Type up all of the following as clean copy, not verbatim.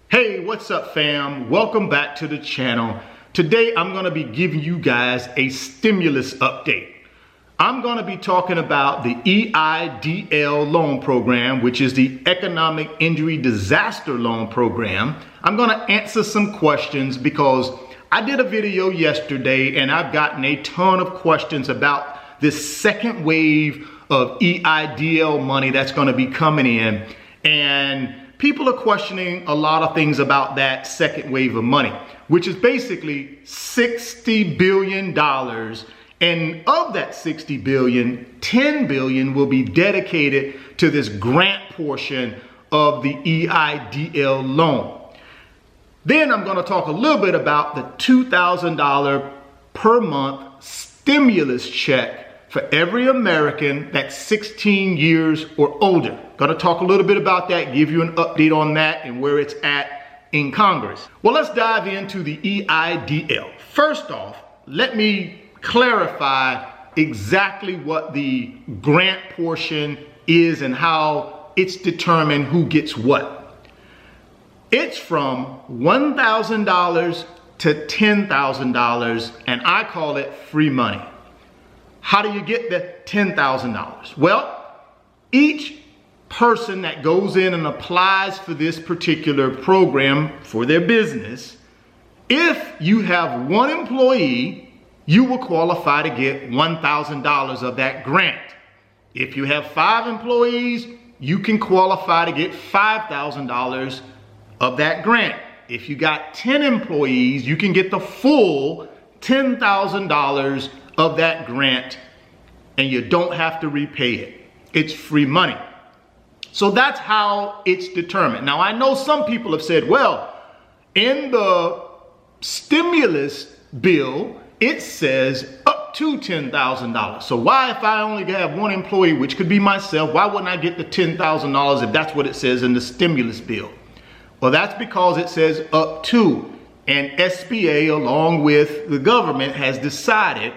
Hey, what's up fam? Welcome back to the channel. Today I'm going to be giving you guys a stimulus update. I'm going to be talking about the EIDL loan program, which is the Economic Injury Disaster Loan Program. I'm going to answer some questions because I did a video yesterday and I've gotten a ton of questions about this second wave of EIDL money that's going to be coming in, and people are questioning a lot of things about that second wave of money, which is basically $60 billion. And of that $60 billion, $10 billion will be dedicated to this grant portion of the EIDL loan. Then I'm going to talk a little bit about the $2,000 per month stimulus check for every American that's 16 years or older. Going to talk a little bit about that, give you an update on that and where it's at in Congress. Well, let's dive into the EIDL. First off, let me clarify exactly what the grant portion is and how it's determined who gets what. It's from $1,000 to $10,000, and I call it free money. How do you get the $10,000? Well, each person that goes in and applies for this particular program for their business, if you have one employee, you will qualify to get $1,000 of that grant. If you have 5 employees, you can qualify to get $5,000 of that grant. If you got 10 employees, you can get the full $10,000 of that grant, and you don't have to repay it. It's free money. So that's how it's determined. Now, I know some people have said, well, in the stimulus bill, it says up to $10,000. So why, if I only have one employee, which could be myself, why wouldn't I get the $10,000 if that's what it says in the stimulus bill? Well, that's because it says up to, and SBA, along with the government, has decided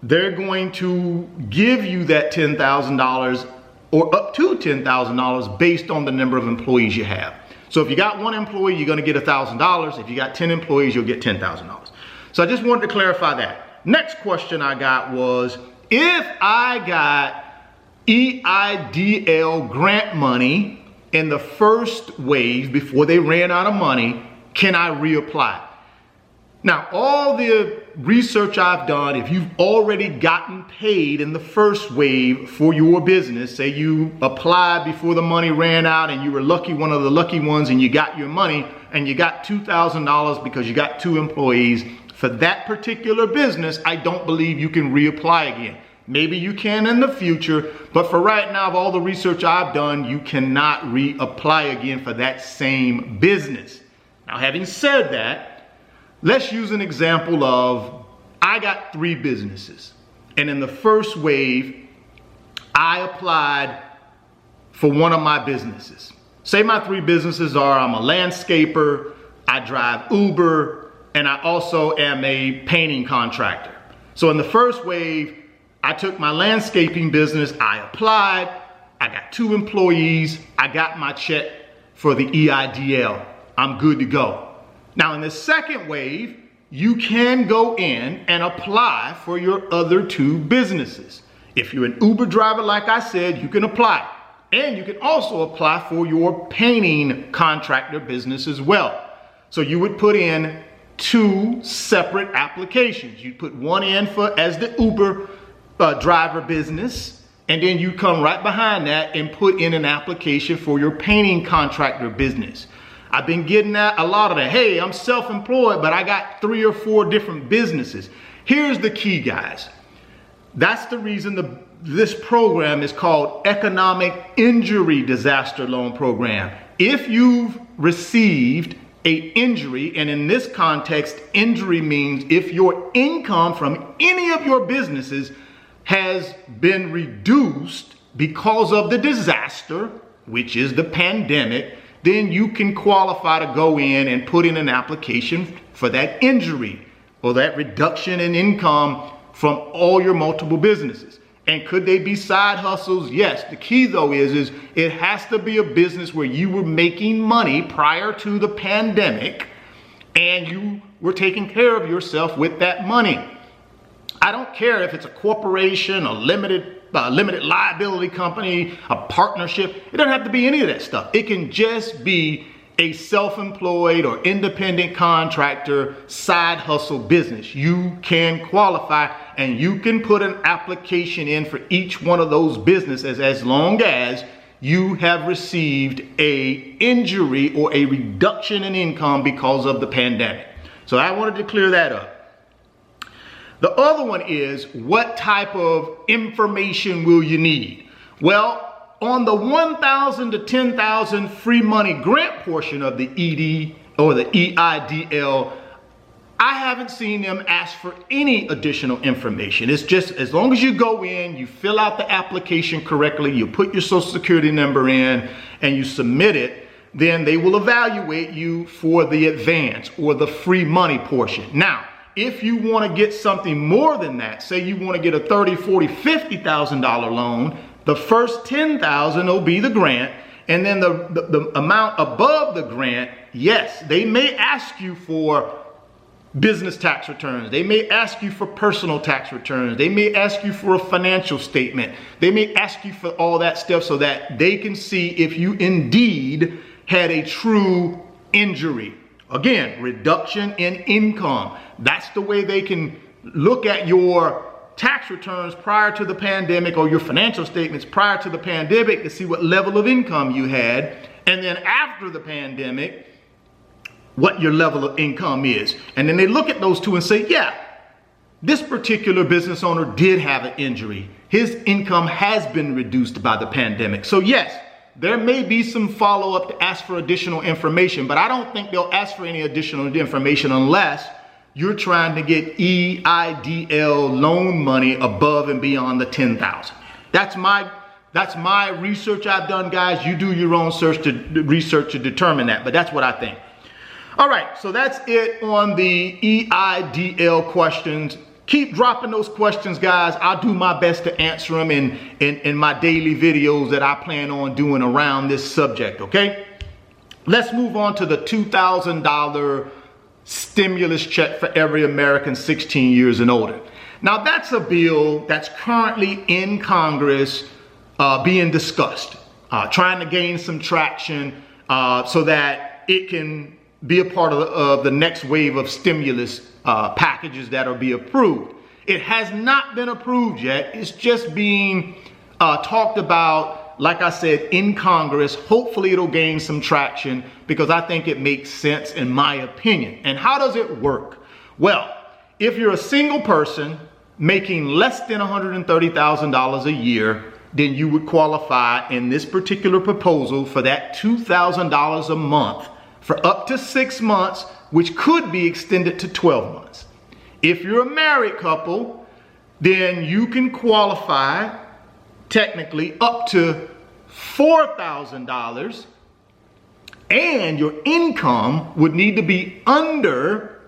they're going to give you that $10,000 or up to $10,000 based on the number of employees you have. So if you got one employee, you're going to get $1,000. If you got 10 employees, you'll get $10,000. So I just wanted to clarify that. Next question I got was, if I got EIDL grant money in the first wave before they ran out of money, can I reapply? Now, all the research I've done, if you've already gotten paid in the first wave for your business, say you applied before the money ran out and you were lucky, one of the lucky ones, and you got your money and you got $2,000 because you got 2 employees, for that particular business, I don't believe you can reapply again. Maybe you can in the future, but for right now, of all the research I've done, you cannot reapply again for that same business. Now, having said that, let's use an example of, I got 3 businesses, and in the first wave, I applied for one of my businesses. Say my 3 businesses are, I'm a landscaper, I drive Uber, and I also am a painting contractor. So in the first wave, I took my landscaping business, I applied, I got 2 employees, I got my check for the EIDL. I'm good to go. Now in the second wave, you can go in and apply for your other 2 businesses. If you're an Uber driver, like I said, you can apply. And you can also apply for your painting contractor business as well. So you would put in 2 separate applications. You put one in for as the Uber driver business, and then you come right behind that and put in an application for your painting contractor business. I've been getting that a lot of that. Hey, I'm self-employed, but I got 3 or 4 different businesses. Here's the key, guys. That's the reason this program is called Economic Injury Disaster Loan Program. If you've received an injury, and in this context, injury means if your income from any of your businesses has been reduced because of the disaster, which is the pandemic, then you can qualify to go in and put in an application for that injury or that reduction in income from all your multiple businesses. And could they be side hustles? Yes. The key though is it has to be a business where you were making money prior to the pandemic and you were taking care of yourself with that money. I don't care if it's a corporation, a limited liability company, a partnership. It doesn't have to be any of that stuff. It can just be a self-employed or independent contractor side hustle business. You can qualify and you can put an application in for each one of those businesses as long as you have received a injury or a reduction in income because of the pandemic. So I wanted to clear that up. The other one is, what type of information will you need? Well, on the $1,000 to $10,000 free money grant portion of the ED or the EIDL, I haven't seen them ask for any additional information. It's just as long as you go in, you fill out the application correctly, you put your social security number in and you submit it, then they will evaluate you for the advance or the free money portion. Now, if you want to get something more than that, say you want to get a $30,000, $40,000, $50,000 loan, the first $10,000 will be the grant, and then the amount above the grant, yes, they may ask you for business tax returns. They may ask you for personal tax returns. They may ask you for a financial statement. They may ask you for all that stuff so that they can see if you indeed had a true injury. Again, reduction in income. That's the way they can look at your tax returns prior to the pandemic or your financial statements prior to the pandemic to see what level of income you had. And then after the pandemic, what your level of income is. And then they look at those two and say, yeah, this particular business owner did have an injury. His income has been reduced by the pandemic. So yes, there may be some follow-up to ask for additional information, but I don't think they'll ask for any additional information unless you're trying to get EIDL loan money above and beyond the $10,000. That's my research I've done, guys. You do your own research to determine that, but that's what I think. All right, so that's it on the EIDL questions. Keep dropping those questions, guys. I'll do my best to answer them in my daily videos that I plan on doing around this subject, okay? Let's move on to the $2,000 stimulus check for every American 16 years and older. Now, that's a bill that's currently in Congress being discussed, trying to gain some traction so that it can be a part of the next wave of stimulus packages that will be approved. It has not been approved yet. It's just being talked about, like I said, in Congress. Hopefully it'll gain some traction because I think it makes sense in my opinion. And how does it work? Well, if you're a single person making less than $130,000 a year, then you would qualify in this particular proposal for that $2,000 a month for up to 6 months, which could be extended to 12 months. If you're a married couple, then you can qualify technically up to $4,000, and your income would need to be under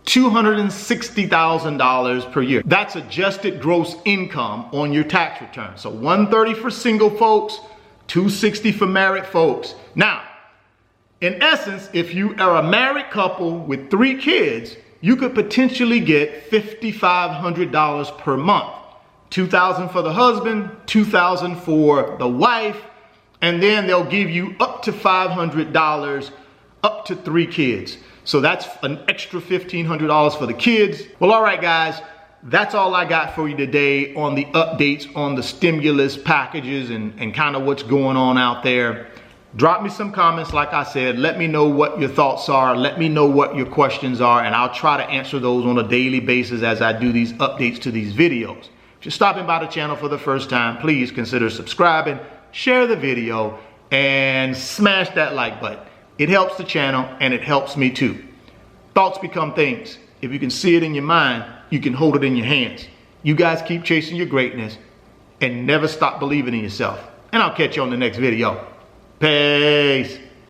$260,000 per year. That's adjusted gross income on your tax return. So $130 for single folks, $260 for married folks. Now, in essence, if you are a married couple with 3 kids, you could potentially get $5,500 per month. $2,000 for the husband, $2,000 for the wife, and then they'll give you up to $500 up to 3 kids. So that's an extra $1,500 for the kids. Well, all right, guys, that's all I got for you today on the updates on the stimulus packages and kind of what's going on out there. Drop me some comments, like I said. Let me know what your thoughts are. Let me know what your questions are, and I'll try to answer those on a daily basis as I do these updates to these videos. If you're stopping by the channel for the first time, please consider subscribing, share the video, and smash that like button. It helps the channel, and it helps me too. Thoughts become things. If you can see it in your mind, you can hold it in your hands. You guys keep chasing your greatness and never stop believing in yourself. And I'll catch you on the next video. Peace.